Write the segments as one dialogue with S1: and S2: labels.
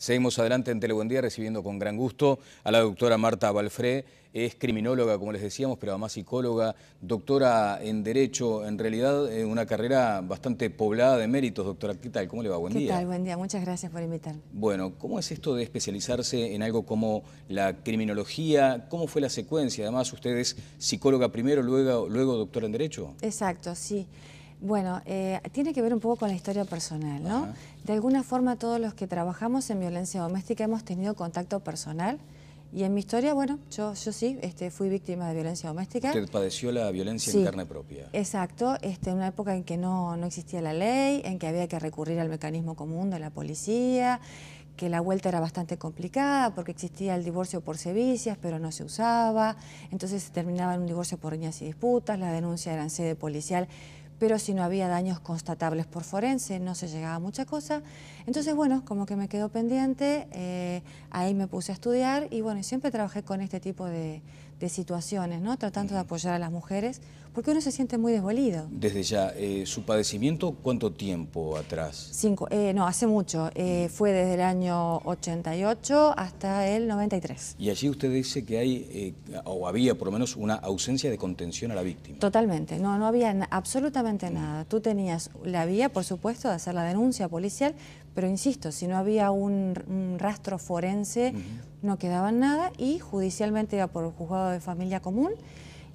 S1: Seguimos adelante en Telebuen Día recibiendo con gran gusto a la doctora Marta Balfré. Es criminóloga, como les decíamos, pero además psicóloga, doctora en Derecho. En realidad, una carrera bastante poblada de méritos. Doctora, ¿qué tal? ¿Cómo le va? Buen día.
S2: ¿Qué tal? Buen día. Muchas gracias por invitarme.
S1: Bueno, ¿cómo es esto de especializarse en algo como la criminología? ¿Cómo fue la secuencia? Además, usted es psicóloga primero, luego doctora en Derecho.
S2: Exacto, sí. Bueno, tiene que ver un poco con la historia personal, ¿no?
S1: Ajá.
S2: De alguna forma todos los que trabajamos en violencia doméstica hemos tenido contacto personal y en mi historia, bueno, yo sí fui víctima de violencia doméstica.
S1: Usted padeció la violencia en carne propia.
S2: Exacto, en una época en que no existía la ley, en que había que recurrir al mecanismo común de la policía, que la vuelta era bastante complicada porque existía el divorcio por sevicias, pero no se usaba, entonces se terminaba en un divorcio por riñas y disputas, la denuncia era en sede policial, pero si no había daños constatables por forense, no se llegaba a mucha cosa. Entonces, bueno, como que me quedó pendiente, ahí me puse a estudiar y bueno, siempre trabajé con este tipo de situaciones, ¿no? Tratando de apoyar a las mujeres, porque uno se siente muy desvalido.
S1: Desde ya, ¿su padecimiento cuánto tiempo atrás?
S2: No, hace mucho. Fue desde el año 88 hasta el 93.
S1: Y allí usted dice que hay, o había por lo menos una ausencia de contención a la víctima.
S2: Totalmente, no había absolutamente nada. Tú tenías la vía, por supuesto, de hacer la denuncia policial, pero insisto, si no había un rastro forense, no quedaba nada y judicialmente iba por el juzgado de familia común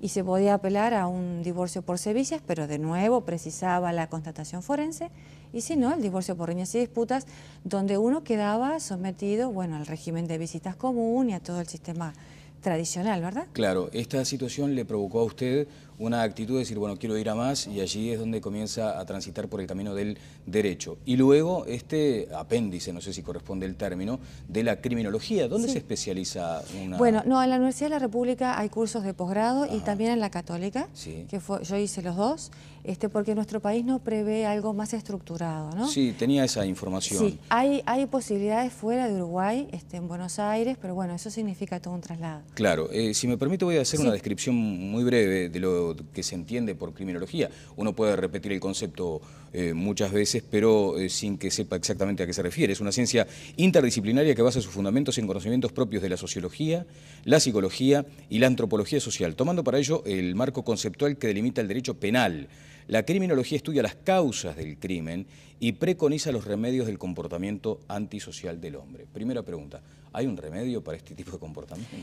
S2: y se podía apelar a un divorcio por sevicias, pero de nuevo precisaba la constatación forense, y si no, el divorcio por riñas y disputas, donde uno quedaba sometido, bueno, al régimen de visitas común y a todo el sistema tradicional, ¿verdad?
S1: Claro, esta situación le provocó a usted una actitud de decir, bueno, quiero ir a más, y allí es donde comienza a transitar por el camino del derecho. Y luego este apéndice, no sé si corresponde el término, de la criminología. ¿Dónde se especializa una...?
S2: Bueno, no, en la Universidad de la República hay cursos de posgrado y también en la Católica, que yo hice los dos, porque nuestro país no prevé algo más estructurado, ¿no?
S1: Sí, tenía esa información.
S2: Sí, hay posibilidades fuera de Uruguay, en Buenos Aires, pero bueno, eso significa todo un traslado.
S1: Claro, si me permite voy a hacer una descripción muy breve de lo que se entiende por criminología. Uno puede repetir el concepto muchas veces, pero sin que sepa exactamente a qué se refiere. Es una ciencia interdisciplinaria que basa sus fundamentos en conocimientos propios de la sociología, la psicología y la antropología social, tomando para ello el marco conceptual que delimita el derecho penal. La criminología estudia las causas del crimen y preconiza los remedios del comportamiento antisocial del hombre. Primera pregunta, ¿hay un remedio para este tipo de comportamiento?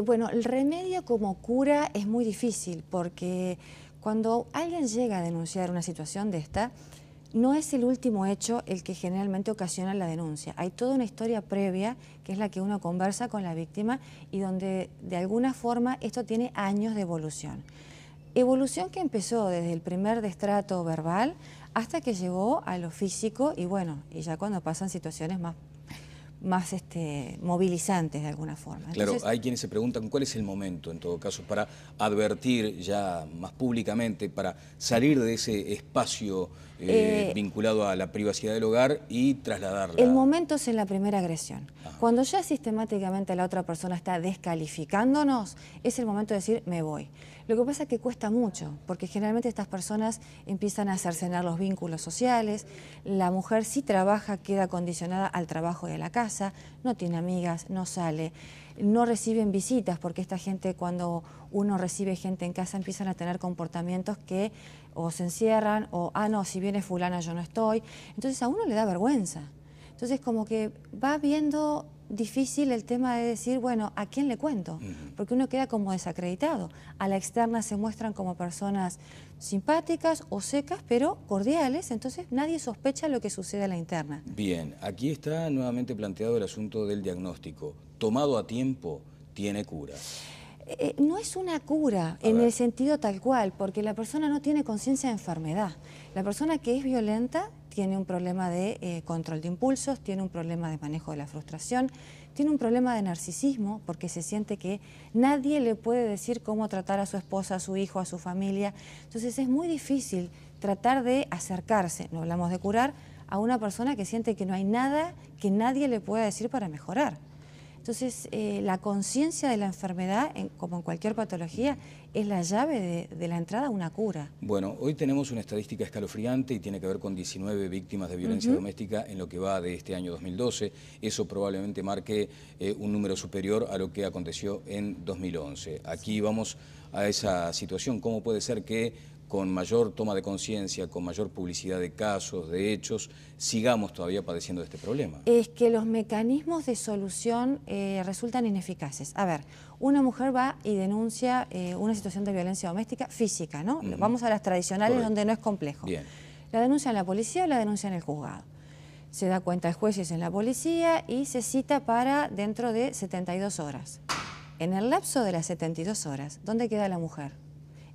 S2: Bueno, el remedio como cura es muy difícil porque cuando alguien llega a denunciar una situación de esta, no es el último hecho el que generalmente ocasiona la denuncia. Hay toda una historia previa que es la que uno conversa con la víctima y donde de alguna forma esto tiene años de evolución. Evolución que empezó desde el primer destrato verbal hasta que llegó a lo físico y bueno, y ya cuando pasan situaciones más movilizantes de alguna forma.
S1: Entonces, claro, hay quienes se preguntan cuál es el momento, en todo caso, para advertir ya más públicamente, para salir de ese espacio vinculado a la privacidad del hogar y trasladarla.
S2: El momento es en la primera agresión. Cuando ya sistemáticamente la otra persona está descalificándonos, es el momento de decir, me voy. Lo que pasa es que cuesta mucho, porque generalmente estas personas empiezan a cercenar los vínculos sociales, la mujer si trabaja queda condicionada al trabajo y a la casa, no tiene amigas, no sale, no reciben visitas, porque esta gente cuando uno recibe gente en casa empiezan a tener comportamientos que o se encierran o, no, si viene fulana yo no estoy, entonces a uno le da vergüenza. Entonces como que va viendo difícil el tema de decir, bueno, ¿a quién le cuento? Porque uno queda como desacreditado. A la externa se muestran como personas simpáticas o secas, pero cordiales, entonces nadie sospecha lo que sucede a la interna.
S1: Bien, aquí está nuevamente planteado el asunto del diagnóstico. Tomado a tiempo, tiene cura.
S2: No es una cura en el sentido tal cual, porque la persona no tiene conciencia de enfermedad. La persona que es violenta tiene un problema de control de impulsos, tiene un problema de manejo de la frustración, tiene un problema de narcisismo porque se siente que nadie le puede decir cómo tratar a su esposa, a su hijo, a su familia. Entonces es muy difícil tratar de acercarse, no hablamos de curar, a una persona que siente que no hay nada que nadie le pueda decir para mejorar. Entonces, la conciencia de la enfermedad, como en cualquier patología, es la llave de la entrada a una cura.
S1: Bueno, hoy tenemos una estadística escalofriante y tiene que ver con 19 víctimas de violencia doméstica en lo que va de este año 2012. Eso probablemente marque un número superior a lo que aconteció en 2011. Aquí vamos a esa situación. ¿Cómo puede ser que con mayor toma de conciencia, con mayor publicidad de casos, de hechos, sigamos todavía padeciendo de este problema? Es
S2: que los mecanismos de solución resultan ineficaces. A ver, una mujer va y denuncia una situación de violencia doméstica física, ¿no? Vamos a las tradicionales. Correcto. Donde no es complejo.
S1: Bien.
S2: La denuncia en la policía o la denuncia en el juzgado. Se da cuenta el juez si es en la policía y se cita para dentro de 72 horas. En el lapso de las 72 horas, ¿dónde queda la mujer?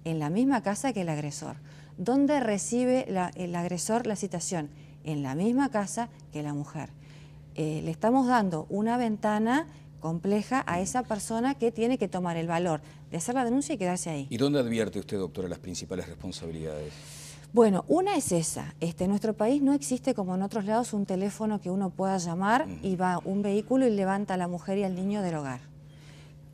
S2: En la misma casa que el agresor. ¿Dónde recibe el agresor la citación? En la misma casa que la mujer. Le estamos dando una ventana compleja a esa persona que tiene que tomar el valor de hacer la denuncia y quedarse ahí.
S1: ¿Y dónde advierte usted, doctora, las principales responsabilidades?
S2: Bueno, una es esa. En nuestro país no existe, como en otros lados, un teléfono que uno pueda llamar y va un vehículo y levanta a la mujer y al niño del hogar.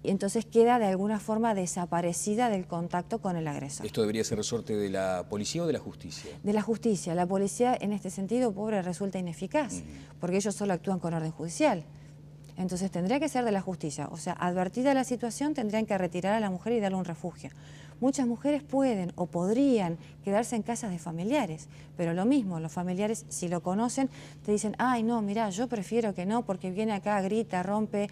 S2: Entonces queda de alguna forma desaparecida del contacto con el agresor.
S1: ¿Esto debería ser resorte de la policía o de la justicia?
S2: De la justicia. La policía en este sentido, pobre, resulta ineficaz, porque ellos solo actúan con orden judicial. Entonces tendría que ser de la justicia. O sea, advertida la situación, tendrían que retirar a la mujer y darle un refugio. Muchas mujeres pueden o podrían quedarse en casas de familiares, pero lo mismo, los familiares, si lo conocen, te dicen, ay, no, mirá, yo prefiero que no, porque viene acá, grita, rompe,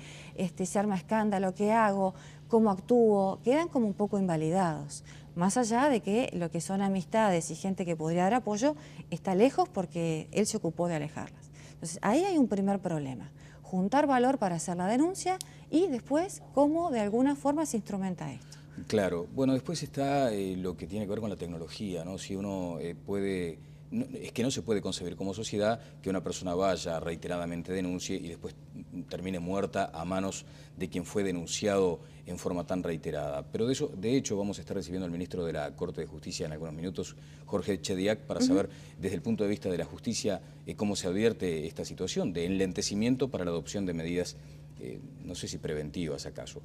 S2: se arma escándalo, ¿qué hago? ¿Cómo actúo? Quedan como un poco invalidados. Más allá de que lo que son amistades y gente que podría dar apoyo está lejos porque él se ocupó de alejarlas. Entonces, ahí hay un primer problema. Juntar valor para hacer la denuncia y después cómo de alguna forma se instrumenta esto.
S1: Claro. Bueno, después está lo que tiene que ver con la tecnología, ¿no? Si uno puede... es que no se puede concebir como sociedad que una persona vaya, reiteradamente denuncie y después termine muerta a manos de quien fue denunciado en forma tan reiterada. Pero de hecho, vamos a estar recibiendo al ministro de la Corte de Justicia en algunos minutos, Jorge Chediak, para saber desde el punto de vista de la justicia cómo se advierte esta situación de enlentecimiento para la adopción de medidas, no sé si preventivas acaso.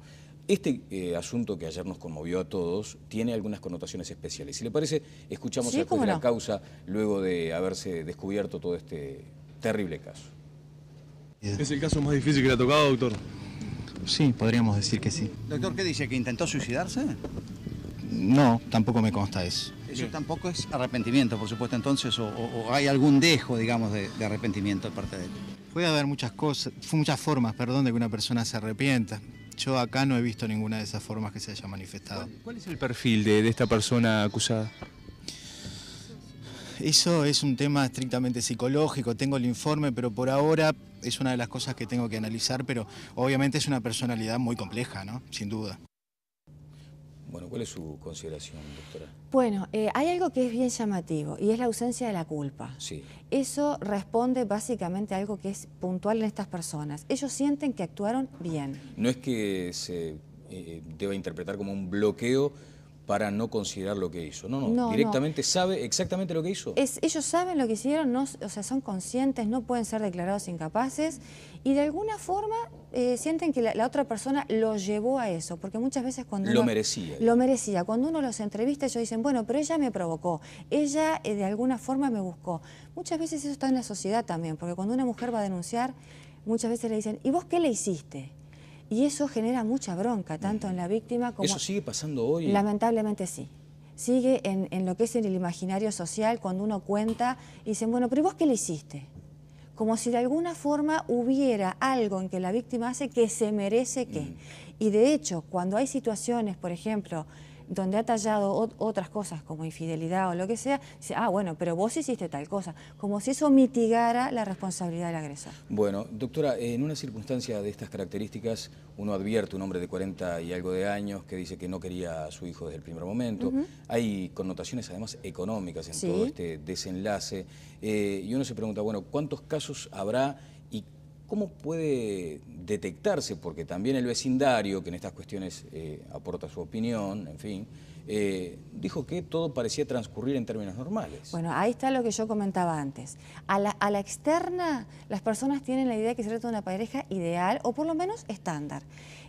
S1: Este asunto que ayer nos conmovió a todos tiene algunas connotaciones especiales. Si le parece, escuchamos al juez de la causa luego de haberse descubierto todo este terrible caso.
S3: ¿Es el caso más difícil que le ha tocado, doctor?
S4: Sí, podríamos decir que sí.
S5: Doctor, ¿qué dice? ¿Que intentó suicidarse?
S4: No, tampoco me consta eso.
S5: Eso tampoco es arrepentimiento, por supuesto, entonces, o hay algún dejo, digamos, de arrepentimiento de parte de él.
S4: Puede haber muchas formas, de que una persona se arrepienta. Yo acá no he visto ninguna de esas formas que se haya manifestado.
S3: ¿Cuál es el perfil de esta persona acusada?
S4: Eso es un tema estrictamente psicológico, tengo el informe, pero por ahora es una de las cosas que tengo que analizar, pero obviamente es una personalidad muy compleja, ¿no? Sin duda.
S1: Bueno, ¿cuál es su consideración, doctora?
S2: Bueno, hay algo que es bien llamativo y es la ausencia de la culpa.
S1: Sí.
S2: Eso responde básicamente a algo que es puntual en estas personas. Ellos sienten que actuaron bien.
S1: No es que se deba interpretar como un bloqueo para no considerar lo que hizo. No, directamente sabe exactamente lo que hizo.
S2: Ellos saben lo que hicieron, o sea, son conscientes, no pueden ser declarados incapaces y de alguna forma sienten que la otra persona lo llevó a eso, porque muchas veces cuando
S1: lo merecía.
S2: Lo merecía. Cuando uno los entrevista, ellos dicen, bueno, pero ella me provocó, ella de alguna forma me buscó. Muchas veces eso está en la sociedad también, porque cuando una mujer va a denunciar, muchas veces le dicen, ¿y vos qué le hiciste? Y eso genera mucha bronca, tanto en la víctima como...
S1: ¿Eso sigue pasando hoy?
S2: Lamentablemente sí. Sigue en lo que es en el imaginario social, cuando uno cuenta y dicen, bueno, pero ¿y vos qué le hiciste? Como si de alguna forma hubiera algo en que la víctima hace que se merece que. Y de hecho, cuando hay situaciones, por ejemplo, donde ha tallado otras cosas como infidelidad o lo que sea, dice, ah, bueno, pero vos hiciste tal cosa, como si eso mitigara la responsabilidad del agresor.
S1: Bueno, doctora, en una circunstancia de estas características, uno advierte a un hombre de 40 y algo de años que dice que no quería a su hijo desde el primer momento. Hay connotaciones además económicas en todo este desenlace, y uno se pregunta, bueno, ¿cuántos casos habrá y cómo puede detectarse? Porque también el vecindario, que en estas cuestiones aporta su opinión, en fin, dijo que todo parecía transcurrir en términos normales.
S2: Bueno, ahí está lo que yo comentaba antes. A la externa, las personas tienen la idea de que se trata de una pareja ideal o por lo menos estándar.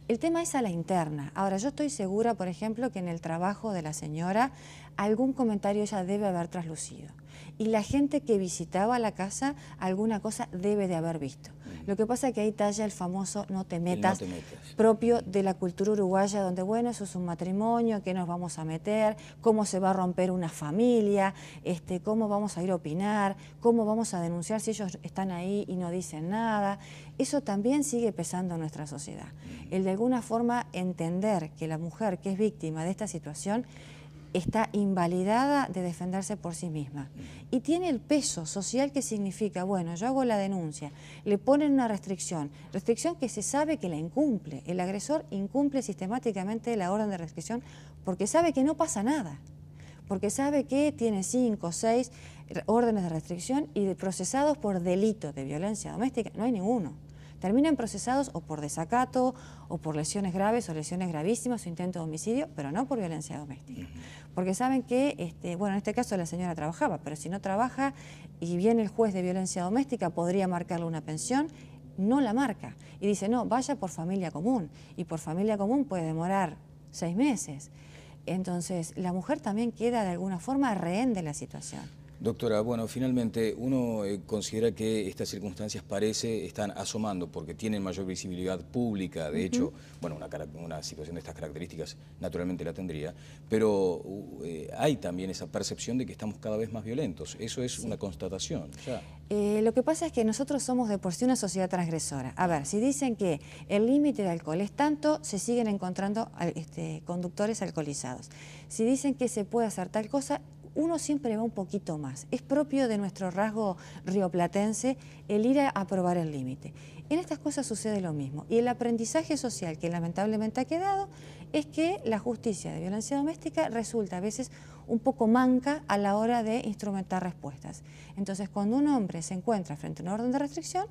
S2: El tema es a la interna. Ahora, yo estoy segura, por ejemplo, que en el trabajo de la señora algún comentario ella debe haber traslucido. Y la gente que visitaba la casa alguna cosa debe de haber visto. Lo que pasa es que ahí talla el famoso no te metas, propio de la cultura uruguaya, donde, bueno, eso es un matrimonio, ¿qué nos vamos a meter? ¿Cómo se va a romper una familia? ¿Cómo vamos a ir a opinar? ¿Cómo vamos a denunciar si ellos están ahí y no dicen nada? Eso también sigue pesando en nuestra sociedad. El de alguna forma entender que la mujer que es víctima de esta situación está invalidada de defenderse por sí misma. Y tiene el peso social que significa, bueno, yo hago la denuncia, le ponen una restricción que se sabe que la incumple. El agresor incumple sistemáticamente la orden de restricción porque sabe que no pasa nada, porque sabe que tiene 5 o 6 órdenes de restricción y procesados por delito de violencia doméstica no hay ninguno. Terminan procesados o por desacato, o por lesiones graves o lesiones gravísimas o intento de homicidio, pero no por violencia doméstica. Porque saben que, bueno, en este caso la señora trabajaba, pero si no trabaja y viene el juez de violencia doméstica, podría marcarle una pensión, no la marca. Y dice, no, vaya por familia común. Y por familia común puede demorar 6 meses. Entonces, la mujer también queda de alguna forma rehén de la situación.
S1: Doctora, bueno, finalmente uno considera que estas circunstancias están asomando porque tienen mayor visibilidad pública, de hecho, bueno, una situación de estas características naturalmente la tendría, pero hay también esa percepción de que estamos cada vez más violentos, eso es una constatación. Ya.
S2: Lo que pasa es que nosotros somos de por sí una sociedad transgresora. A ver, si dicen que el límite de alcohol es tanto, se siguen encontrando conductores alcoholizados. Si dicen que se puede hacer tal cosa, uno siempre va un poquito más. Es propio de nuestro rasgo rioplatense el ir a probar el límite. En estas cosas sucede lo mismo. Y el aprendizaje social que lamentablemente ha quedado es que la justicia de violencia doméstica resulta a veces un poco manca a la hora de instrumentar respuestas. Entonces, cuando un hombre se encuentra frente a una orden de restricción,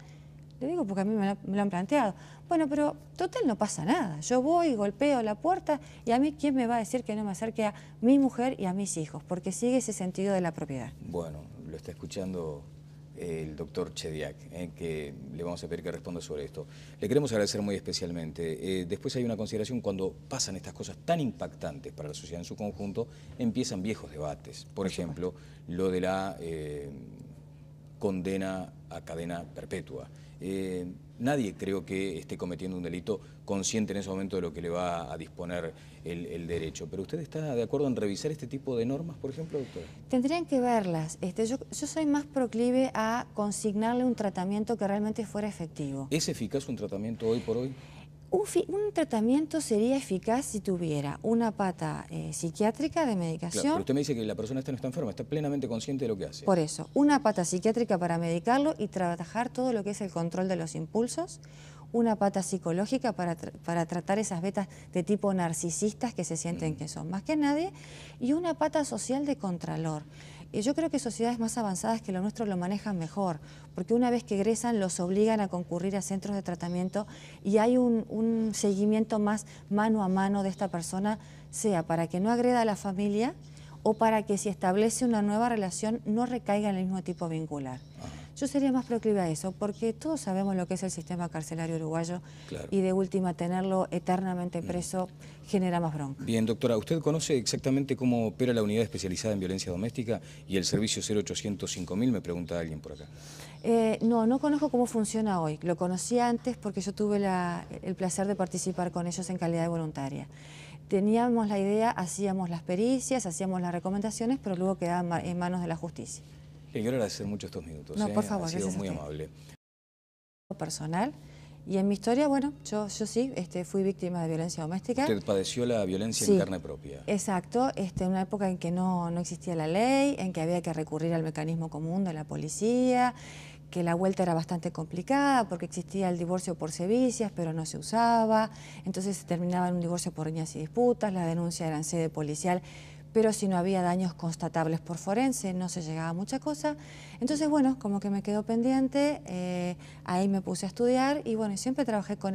S2: le digo porque a mí me lo han planteado. Bueno, pero total no pasa nada. Yo voy, golpeo la puerta y a mí ¿quién me va a decir que no me acerque a mi mujer y a mis hijos? Porque sigue ese sentido de la propiedad.
S1: Bueno, lo está escuchando el doctor Chediak, que le vamos a pedir que responda sobre esto. Le queremos agradecer muy especialmente. Después hay una consideración, cuando pasan estas cosas tan impactantes para la sociedad en su conjunto, empiezan viejos debates. Por ejemplo, lo de la condena a cadena perpetua. Nadie creo que esté cometiendo un delito consciente en ese momento de lo que le va a disponer el derecho. ¿Pero usted está de acuerdo en revisar este tipo de normas, por ejemplo, doctora?
S2: Tendrían que verlas. Yo soy más proclive a consignarle un tratamiento que realmente fuera efectivo.
S1: ¿Es eficaz un tratamiento hoy por hoy?
S2: Un tratamiento sería eficaz si tuviera una pata psiquiátrica de medicación.
S1: Claro, pero usted me dice que la persona esta no está enferma, está plenamente consciente de lo que hace.
S2: Por eso, una pata psiquiátrica para medicarlo y trabajar todo lo que es el control de los impulsos, una pata psicológica para tratar esas vetas de tipo narcisistas que se sienten que son más que nadie, y una pata social de contralor. Yo creo que sociedades más avanzadas que lo nuestro lo manejan mejor, porque una vez que egresan los obligan a concurrir a centros de tratamiento y hay un seguimiento más mano a mano de esta persona, sea para que no agreda a la familia o para que si establece una nueva relación no recaiga en el mismo tipo vincular. Yo sería más proclive a eso, porque todos sabemos lo que es el sistema carcelario uruguayo, claro, y de última tenerlo eternamente preso genera más bronca.
S1: Bien, doctora, ¿usted conoce exactamente cómo opera la unidad especializada en violencia doméstica y el servicio 0800 5000? Me pregunta alguien por acá.
S2: No conozco cómo funciona hoy. Lo conocí antes porque yo tuve el placer de participar con ellos en calidad de voluntaria. Teníamos la idea, hacíamos las pericias, hacíamos las recomendaciones, pero luego quedaban en manos de la justicia.
S1: Le quiero agradecer mucho estos minutos.
S2: No, por favor,
S1: ha sido muy amable.
S2: Personal. Y en mi historia, bueno, yo sí fui víctima de violencia doméstica.
S1: ¿Usted padeció la violencia en carne propia?
S2: Exacto, en una época en que no existía la ley, en que había que recurrir al mecanismo común de la policía, que la vuelta era bastante complicada porque existía el divorcio por sevicias, pero no se usaba, entonces se terminaba en un divorcio por riñas y disputas, la denuncia era en sede policial, pero si no había daños constatables por forense, no se llegaba a mucha cosa. Entonces, bueno, como que me quedó pendiente, ahí me puse a estudiar y bueno, siempre trabajé con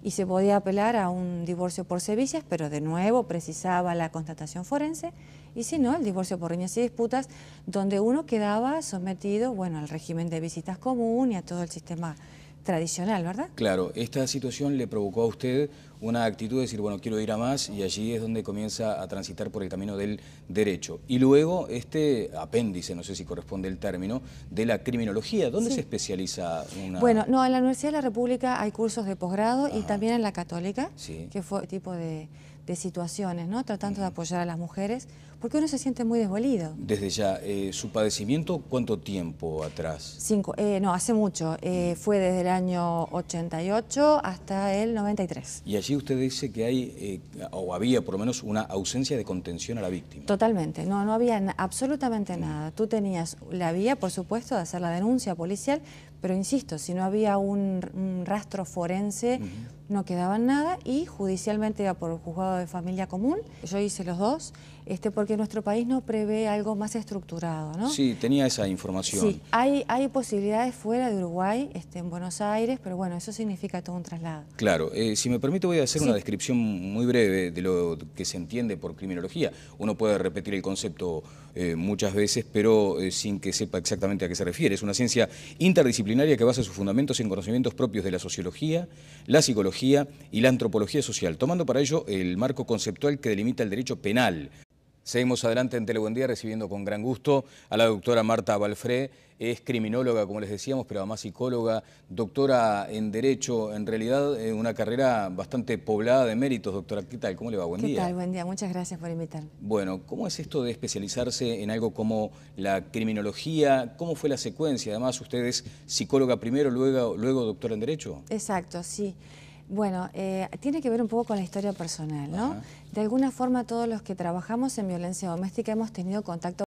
S2: y se podía apelar a un divorcio por sevicias, pero de nuevo precisaba la constatación forense, y si no, el divorcio por riñas y disputas, donde uno quedaba sometido, bueno, al régimen de visitas común y a todo el sistema tradicional, ¿verdad?
S1: Claro, esta situación le provocó a usted una actitud de decir, bueno, quiero ir a más, y allí es donde comienza a transitar por el camino del derecho. Y luego este apéndice, no sé si corresponde el término, de la criminología. ¿Dónde se especializa una...?
S2: Bueno, no, en la Universidad de la República hay cursos de posgrado y también en la Católica, que fue tipo de situaciones, ¿no? Tratando de apoyar a las mujeres, porque uno se siente muy desvalido.
S1: Desde ya, ¿su padecimiento cuánto tiempo atrás?
S2: No, hace mucho. Fue desde el año 88 hasta el 93.
S1: Y allí usted dice que hay, o había por lo menos, una ausencia de contención a la víctima.
S2: Totalmente, no había absolutamente nada. Tú tenías la vía, por supuesto, de hacer la denuncia policial, pero insisto, si no había un rastro forense, no quedaba nada, y judicialmente iba por el juzgado de familia común. Yo hice los dos, porque nuestro país no prevé algo más estructurado, ¿no?
S1: Sí, tenía esa información.
S2: Sí, hay posibilidades fuera de Uruguay, en Buenos Aires, pero bueno, eso significa todo un traslado.
S1: Claro, si me permite voy a hacer una descripción muy breve de lo que se entiende por criminología. Uno puede repetir el concepto muchas veces, pero sin que sepa exactamente a qué se refiere. Es una ciencia interdisciplinaria que basa sus fundamentos en conocimientos propios de la sociología, la psicología y la antropología social, tomando para ello el marco conceptual que delimita el derecho penal. Seguimos adelante en Telebuendía recibiendo con gran gusto a la doctora Marta Balfré. Es criminóloga, como les decíamos, pero además psicóloga, doctora en Derecho. En realidad, una carrera bastante poblada de méritos, doctora. ¿Qué tal? ¿Cómo le va? Buen día.
S2: ¿Qué tal? Buen día. Muchas gracias por invitarme.
S1: Bueno, ¿cómo es esto de especializarse en algo como la criminología? ¿Cómo fue la secuencia? Además, usted es psicóloga primero, luego doctora en Derecho.
S2: Exacto, sí. Bueno, tiene que ver un poco con la historia personal, ¿no? De alguna forma todos los que trabajamos en violencia doméstica hemos tenido contacto